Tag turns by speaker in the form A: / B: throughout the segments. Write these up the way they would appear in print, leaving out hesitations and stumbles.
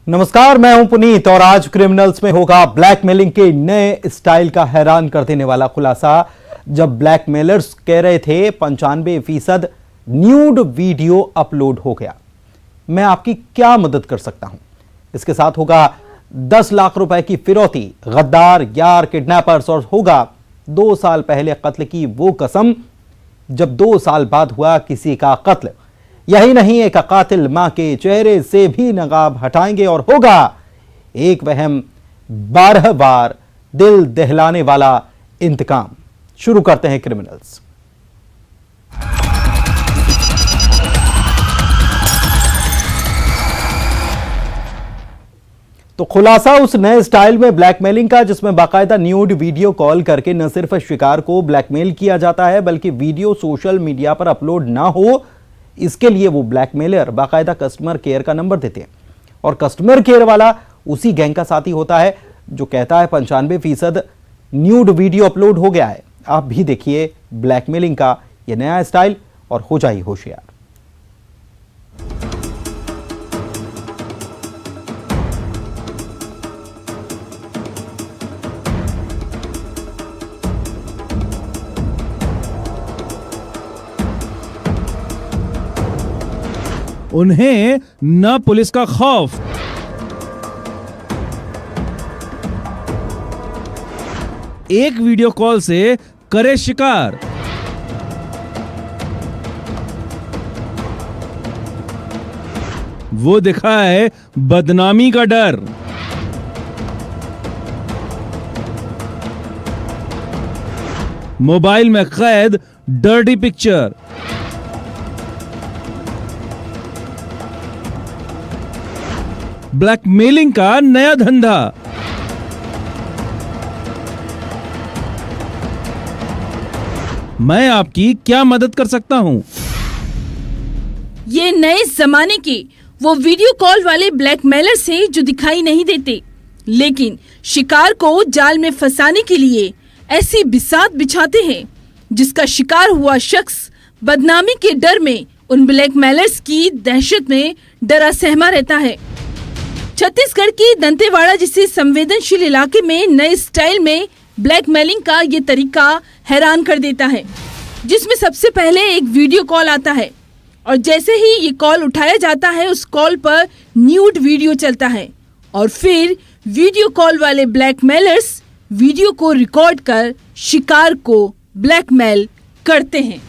A: नमस्कार, मैं हूं पुनीत और आज क्रिमिनल्स में होगा ब्लैकमेलिंग के नए स्टाइल का हैरान कर देने वाला खुलासा। जब ब्लैकमेलर्स कह रहे थे 95% न्यूड वीडियो अपलोड हो गया। मैं आपकी क्या मदद कर सकता हूं? इसके साथ होगा 10 लाख रुपए की फिरौती, गद्दार यार किडनैपर्स और होगा 2 साल पहले कत्ल की वो कसम जब 2 साल बाद हुआ किसी का कत्ल। यही नहीं, एक कातिल मां के चेहरे से भी नकाब हटाएंगे और होगा एक वहम 12 बार दिल दहलाने वाला इंतकाम। शुरू करते हैं क्रिमिनल्स। तो खुलासा उस नए स्टाइल में ब्लैकमेलिंग का जिसमें बाकायदा न्यूड वीडियो कॉल करके न सिर्फ शिकार को ब्लैकमेल किया जाता है बल्कि वीडियो सोशल मीडिया पर अपलोड ना हो इसके लिए वो ब्लैकमेलर बाकायदा कस्टमर केयर का नंबर देते हैं और कस्टमर केयर वाला उसी गैंग का साथी होता है जो कहता है 95% न्यूड वीडियो अपलोड हो गया है। आप भी देखिए ब्लैकमेलिंग का ये नया स्टाइल और हो जाइए होशियार।
B: उन्हें न पुलिस का खौफ, एक वीडियो कॉल से करे शिकार। वो दिखाए बदनामी का डर। मोबाइल में कैद डर्टी पिक्चर। ब्लैकमेलिंग का नया धंधा। मैं आपकी क्या मदद कर सकता हूं?
C: ये नए जमाने के वो वीडियो कॉल वाले ब्लैकमेलर्स हैं जो दिखाई नहीं देते, लेकिन शिकार को जाल में फंसाने के लिए ऐसी बिसात बिछाते हैं जिसका शिकार हुआ शख्स बदनामी के डर में उन ब्लैकमेलर्स की दहशत में डरा सहमा रहता है। छत्तीसगढ़ की दंतेवाड़ा जैसे संवेदनशील इलाके में नए स्टाइल में ब्लैकमेलिंग का ये तरीका हैरान कर देता है, जिसमें सबसे पहले एक वीडियो कॉल आता है और जैसे ही ये कॉल उठाया जाता है उस कॉल पर न्यूड वीडियो चलता है और फिर वीडियो कॉल वाले ब्लैकमेलर्स वीडियो को रिकॉर्ड कर शिकार को ब्लैकमेल करते हैं।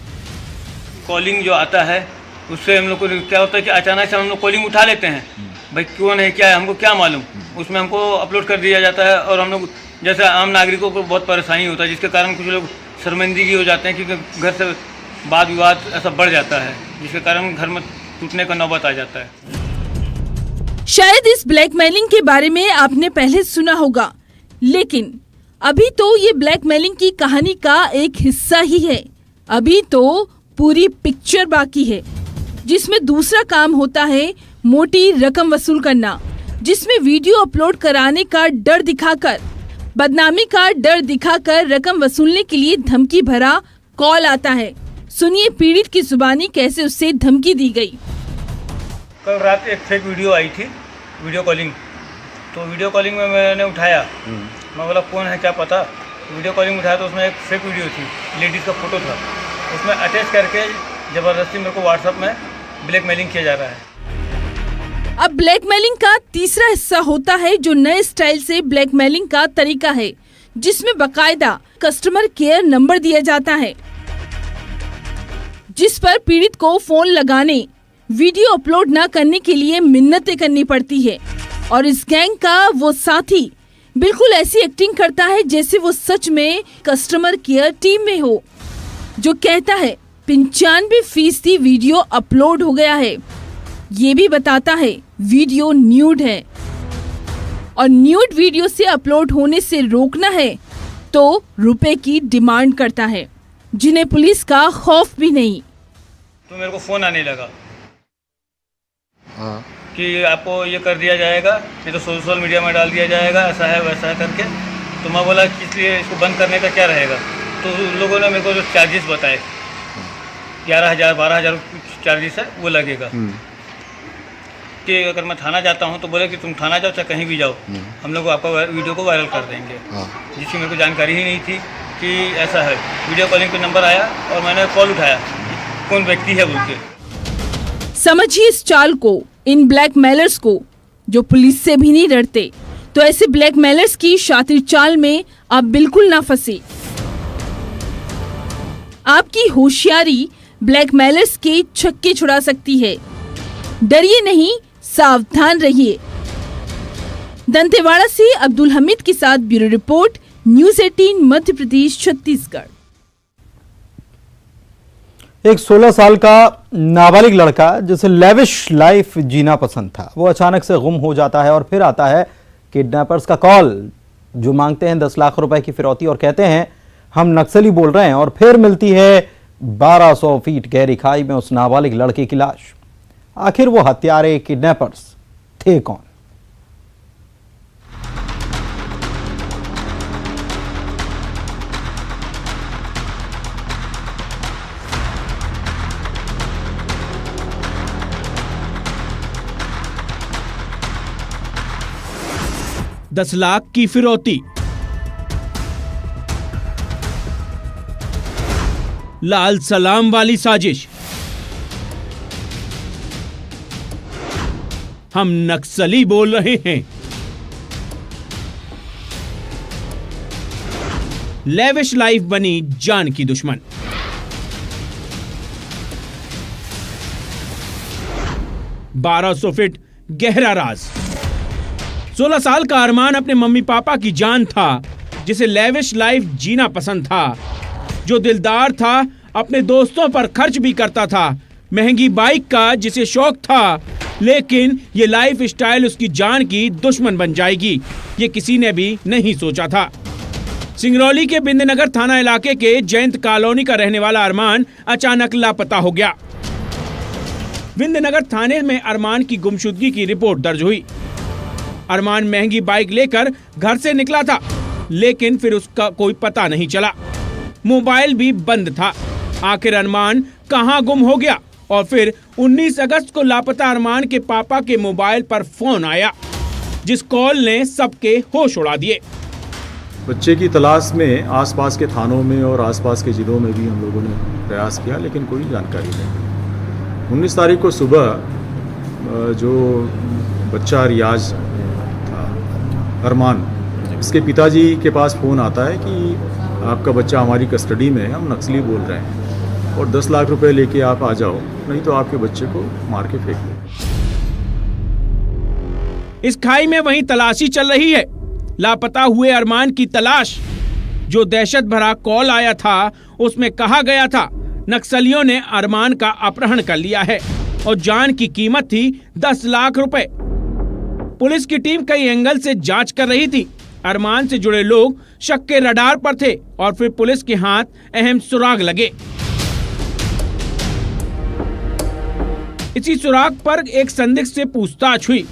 D: कॉलिंग जो आता है उससे हम लोग को क्या होता है कि अचानक से हम लोग कॉलिंग उठा लेते हैं, भाई कौन है क्या है हमको क्या मालूम, उसमें हमको अपलोड कर दिया जाता है और हम लोग जैसे आम नागरिकों को बहुत परेशानी होता है जिसके कारण कुछ लोग शर्मिंदगी हो जाते हैं क्योंकि घर से वाद विवाद ऐसा बढ़ जाता है जिसके कारण घर में टूटने का नौबत आ जाता है।
C: शायद इस ब्लैकमेलिंग के बारे में आपने पहले सुना होगा, लेकिन अभी तो ये ब्लैकमेलिंग की कहानी का एक हिस्सा ही है। अभी तो पूरी पिक्चर बाकी है जिसमें दूसरा काम होता है मोटी रकम वसूल करना, जिसमें वीडियो अपलोड कराने का डर दिखाकर, बदनामी का डर दिखाकर रकम वसूलने के लिए धमकी भरा कॉल आता है। सुनिए पीड़ित की जुबानी कैसे उससे धमकी दी गई।
D: कल रात एक फेक वीडियो आई थी, वीडियो कॉलिंग। तो वीडियो कॉलिंग में मैंने उठाया, मैं बोला कौन है क्या पता। वीडियो कॉलिंग उठाया तो उसमें एक फेक वीडियो थी, लेडीज़ का फोटो था, उसमें अटैच करके ज़बरदस्ती मेरे को व्हाट्सएप में ब्लैकमेलिंग किया जा रहा है।
C: अब ब्लैकमेलिंग का तीसरा हिस्सा होता है जो नए स्टाइल से ब्लैकमेलिंग का तरीका है, जिसमें बकायदा कस्टमर केयर नंबर दिया जाता है जिस पर पीड़ित को फोन लगाने, वीडियो अपलोड न करने के लिए मिन्नतें करनी पड़ती है और इस गैंग का वो साथी बिल्कुल ऐसी एक्टिंग करता है जैसे वो सच में कस्टमर केयर टीम में हो, जो कहता है 95% वीडियो अपलोड हो गया है। ये भी बताता है वीडियो न्यूड है और न्यूड वीडियो से अपलोड होने से रोकना है तो रुपए की डिमांड करता है, जिन्हें पुलिस का खौफ भी नहीं।
D: तो मेरे को फ़ोन आने लगा कि आपको ये कर दिया जाएगा, ये तो सोशल मीडिया में डाल दिया जाएगा, ऐसा है वैसा है करके। तो मैं बोला कि इसलिए इसको बंद करने का क्या रहेगा। तो उन लोगों ने मेरे को जो चार्जेस बताए 11,000 12,000 चार्जेस है वो लगेगा। कि अगर मैं थाना जाता हूँ तो बोले कि तुम थाना जाओ चाहे कहीं भी जाओ, हम लोग आपका वीडियो को वायरल कर देंगे। जिसकी मेरे को जानकारी ही नहीं थी कि ऐसा है। वीडियो कॉलिंग पे नंबर आया और मैंने कॉल उठाया, कौन व्यक्ति है बोल के।
C: समझिए इस चाल को, इन ब्लैकमेलर्स को जो पुलिस से भी नहीं डरते। तो ऐसे ब्लैकमेलर्स की शातिर चाल में आप बिल्कुल ना फंसे। आपकी होशियारी ब्लैकमेलर्स के छक्के छुड़ा सकती है। डरिए नहीं, सावधान रहिए। दंतेवाड़ा से अब्दुल हमीद के साथ bureau report, news 18 Madhya Pradesh Chhattisgarh.
A: एक 16 साल का नाबालिग लड़का जिसे लेविश लाइफ जीना पसंद था, वो अचानक से गुम हो जाता है और फिर आता है किडनैपर्स का कॉल, जो मांगते हैं 10 लाख रुपए की फिरौती और कहते हैं हम नक्सली बोल रहे हैं। और फिर मिलती है 1200 फीट गहरी खाई में उस नाबालिग लड़के की लाश। आखिर वो हत्यारे किडनैपर्स थे कौन?
B: दस लाख की फिरौती, लाल सलाम वाली साजिश, हम नक्सली बोल रहे हैं। लेविश लाइफ बनी जान की दुश्मन। $1200 फीट गहरा राज। 16 साल का अरमान अपने मम्मी पापा की जान था, जिसे लेविश लाइफ जीना पसंद था, जो दिलदार था, अपने दोस्तों पर खर्च भी करता था, महंगी बाइक का जिसे शौक था। लेकिन ये लाइफ स्टाइल उसकी जान की दुश्मन बन जाएगी, ये किसी ने भी नहीं सोचा था। सिंगरौली के बिंदनगर थाना इलाके के जयंत कॉलोनी का रहने वाला अरमान अचानक लापता हो गया। बिंदनगर थाने में अरमान की गुमशुदगी की रिपोर्ट दर्ज हुई। अरमान महंगी बाइक लेकर घर से निकला था, लेकिन फिर उसका कोई पता नहीं चला। मोबाइल भी बंद था। आखिर अरमान कहां गुम हो गया? और फिर 19 अगस्त को लापता अरमान के पापा के मोबाइल पर फोन आया, जिस कॉल ने सबके होश उड़ा दिए।
E: बच्चे की तलाश में आसपास के थानों में और आसपास के जिलों में भी हम लोगों ने प्रयास किया, लेकिन कोई जानकारी नहीं। 19 तारीख को सुबह जो बच्चा रियाज था, अरमान, इसके पिताजी के पास फ़ोन आता है कि आपका बच्चा हमारी कस्टडी में है, हम नक्सली बोल रहे हैं और 10 लाख रुपए लेके आप आ जाओ, नहीं तो आपके बच्चे को मार के फेंक दो।
B: इस खाई में वहीं तलाशी चल रही है। लापता हुए अरमान की तलाश। जो दहशत भरा कॉल आया था, उसमें कहा गया था नक्सलियों ने अरमान का अपहरण कर लिया है और जान की कीमत थी 10 लाख रुपए। पुलिस की टीम कई एंगल से जांच कर रही थी। अरमान से जुड़े लोग शक के रडार पर थे और फिर पुलिस के हाथ अहम सुराग लगे। इसी सुराग पर एक संदिग्ध से पूछताछ हुई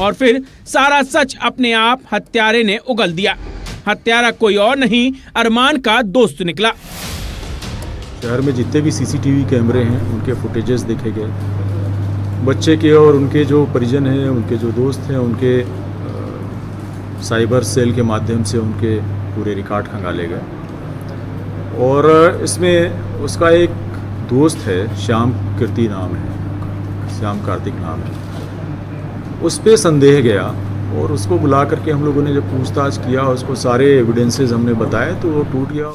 B: और फिर सारा सच अपने आप हत्यारे ने उगल दिया। हत्यारा कोई और नहीं, अरमान का दोस्त निकला।
E: शहर में जितने भी सीसीटीवी कैमरे हैं, उनके फुटेजेस देखे गए। बच्चे के और उनके जो परिजन हैं, उनके जो दोस्त हैं, उनके साइबर सेल के माध्यम से उनके पूरे रिकॉर्ड खंगाले गए। और इसमें उसका एक दोस्त है, श्याम कीर्ति नाम है, श्याम कार्तिक नाम है, उस पे संदेह गया और उसको बुला करके हम लोगों ने जब पूछताछ किया, उसको सारे एविडेंसेस हमने बताए तो वो टूट गया।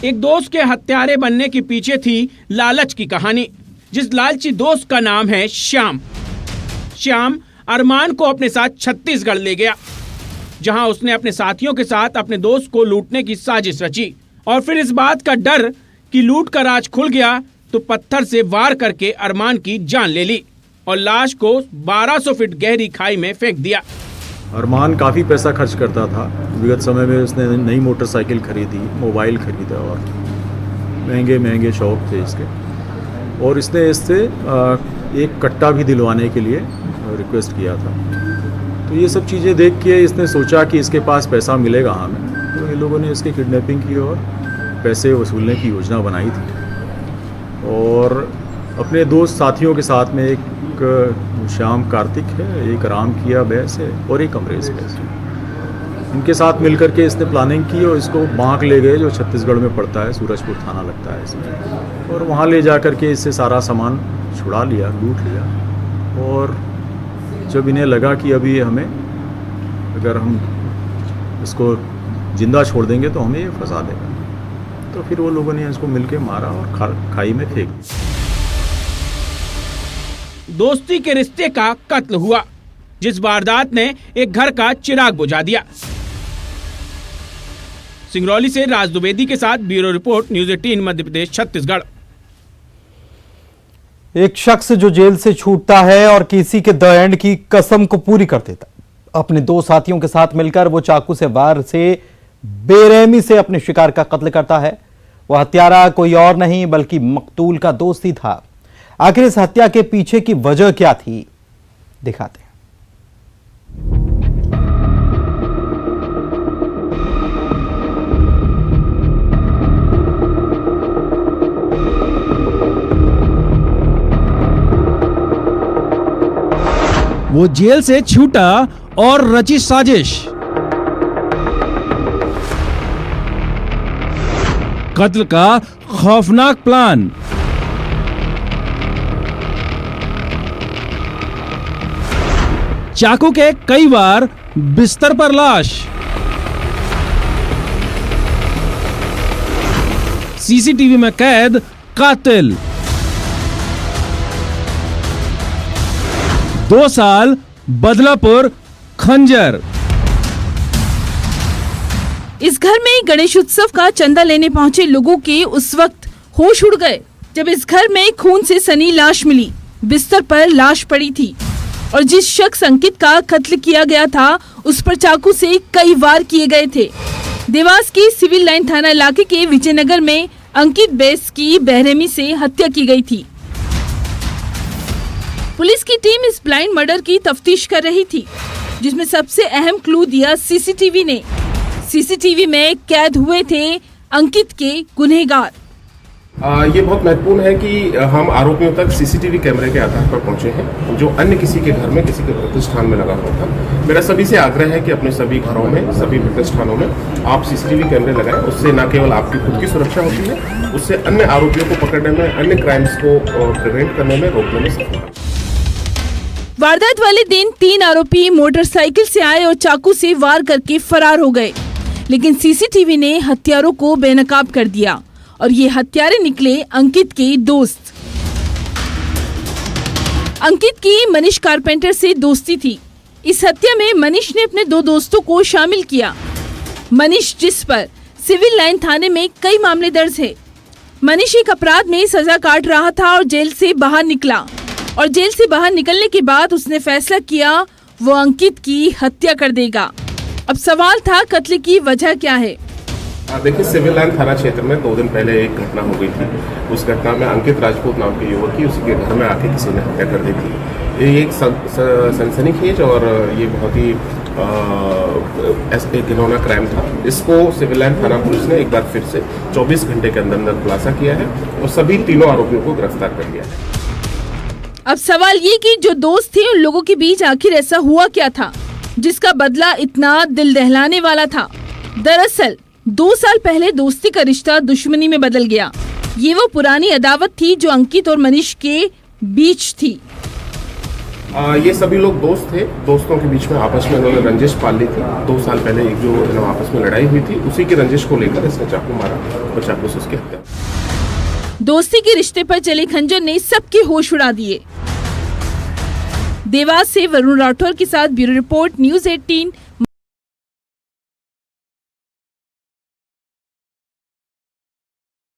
B: एक दोस्त के हत्यारे बनने के पीछे थी लालच की कहानी, जिस लालची दोस्त का नाम है श्याम। श्याम अरमान को अपने साथ छत्तीसगढ़ ले गया, जहां उसने अपने साथियों के साथ अपने दोस्त को लूटने की साजिश रची। और फिर इस बात का डर कि लूट का राज खुल गया तो पत्थर से वार करके अरमान की जान ले ली और लाश को 1200 फीट गहरी खाई में फेंक दिया।
E: अरमान काफ़ी पैसा खर्च करता था। विगत समय में उसने नई मोटरसाइकिल खरीदी, मोबाइल खरीदा और महंगे महंगे शौक थे इसके। और इसने इससे एक कट्टा भी दिलवाने के लिए रिक्वेस्ट किया था। तो ये सब चीज़ें देख के इसने सोचा कि इसके पास पैसा मिलेगा हमें, तो ये लोगों ने इसकी किडनैपिंग की और पैसे वसूलने की योजना बनाई थी। और अपने दोस्त साथियों के साथ में एक एक श्याम कार्तिक है, एक राम किया बैस है और एक अमरेश बैस है। इनके साथ मिलकर के इसने प्लानिंग की और इसको बांक ले गए, जो छत्तीसगढ़ में पड़ता है, सूरजपुर थाना लगता है इसमें, और वहाँ ले जा कर के इससे सारा सामान छुड़ा लिया, लूट लिया। और जब इन्हें लगा कि अभी ये हमें, अगर हम इसको जिंदा छोड़ देंगे तो हमें ये फंसा देगा, तो फिर वो लोगों ने इसको मिलके मारा और खाई में फेंक दिया।
B: दोस्ती के रिश्ते का कत्ल हुआ, जिस वारदात ने एक घर का चिराग बुझा दिया। सिंगरौली से राज द्विवेदी के साथ bureau report, news 18 Madhya Pradesh Chhattisgarh.
A: एक शख्स जो जेल से छूटता है और किसी के द एंड की कसम को पूरी कर देता है। अपने दो साथियों के साथ मिलकर वो चाकू से वार से बेरहमी से अपने शिकार का कत्ल करता है। वह हत्यारा कोई और नहीं बल्कि मकतूल का दोस्त ही था। आखिर इस हत्या के पीछे की वजह क्या थी, दिखाते हैं।
F: वो जेल से छूटा और रची साजिश। कत्ल का खौफनाक प्लान। चाकू के कई बार बिस्तर पर लाश। सीसीटीवी में कैद कातिल। 2 साल बदलापुर खंजर।
C: इस घर में गणेश उत्सव का चंदा लेने पहुंचे लोगों के उस वक्त होश उड़ गए जब इस घर में खून से सनी लाश मिली। बिस्तर पर लाश पड़ी थी और जिस शख्स अंकित का कत्ल किया गया था उस पर चाकू से कई वार किए गए थे। देवास की सिविल लाइन थाना इलाके के विजयनगर में अंकित बैस की बेरहमी से हत्या की गई थी। पुलिस की टीम इस ब्लाइंड मर्डर की तफ्तीश कर रही थी, जिसमें सबसे अहम क्लू दिया सीसीटीवी ने। सीसीटीवी में कैद हुए थे अंकित के गुनहगार।
G: ये बहुत महत्वपूर्ण है कि हम आरोपियों तक सीसीटीवी कैमरे के आधार पर पहुंचे हैं, जो अन्य किसी के घर में, किसी के प्रतिष्ठान में लगा हुआ था। मेरा सभी से आग्रह है कि अपने सभी घरों में, सभी प्रतिष्ठानों में आप सीसीटीवी कैमरे लगाएं। उससे न केवल आपकी खुद की सुरक्षा होती है, उससे अन्य आरोपियों को पकड़ने में, अन्य क्राइम्स को प्रिवेंट करने में, रोकने में सफल है।
C: वारदात वाले दिन 3 आरोपी मोटरसाइकिल से आए और चाकू से वार करके फरार हो गए, लेकिन सीसीटीवी ने हत्यारों को बेनकाब कर दिया और ये हत्यारे निकले अंकित के दोस्त। अंकित की मनीष कारपेंटर से दोस्ती थी। इस हत्या में मनीष ने अपने 2 दोस्तों को शामिल किया। मनीष, जिस पर सिविल लाइन थाने में कई मामले दर्ज है। मनीष एक अपराध में सजा काट रहा था और जेल से बाहर निकला, और जेल से बाहर निकलने के बाद उसने फैसला किया वो अंकित की हत्या कर देगा। अब सवाल था, कत्ल की वजह क्या है?
G: देखिए, सिविल लाइन थाना क्षेत्र में 2 दिन पहले एक घटना हो गई थी। उस घटना में अंकित राजपूत नाम के युवक की उसी के घर में आके किसी ने हत्या कर दी थी। ये एक सनसनीखेज और ये बहुत ही एक घिनौना क्राइम था। इसको सिविल लाइन थाना पुलिस ने एक बार फिर से 24 घंटे के अंदर खुलासा किया है और सभी 3 आरोपियों को गिरफ्तार कर लिया है।
C: अब सवाल ये कि जो दोस्त थे उन लोगों के बीच आखिर ऐसा हुआ क्या था जिसका बदला इतना दिल दहलाने वाला था? दरअसल 2 साल पहले दोस्ती का रिश्ता दुश्मनी में बदल गया। ये वो पुरानी अदावत थी जो अंकित और मनीष के बीच थी।
G: ये सभी लोग दोस्त थे। दोस्तों के बीच में आपस में उन्होंने रंजिश पाल ली थी। 2 साल पहले एक जो आपस में लड़ाई हुई थी, उसी की रंजिश को लेकर इसने चाकू मारा और चाकू से उसकी हत्या।
C: दोस्ती के रिश्ते पर चले खंजर ने सबके होश उड़ा दिए। देवास से वरुण राठौर के साथ ब्यूरो रिपोर्ट, न्यूज़ 18।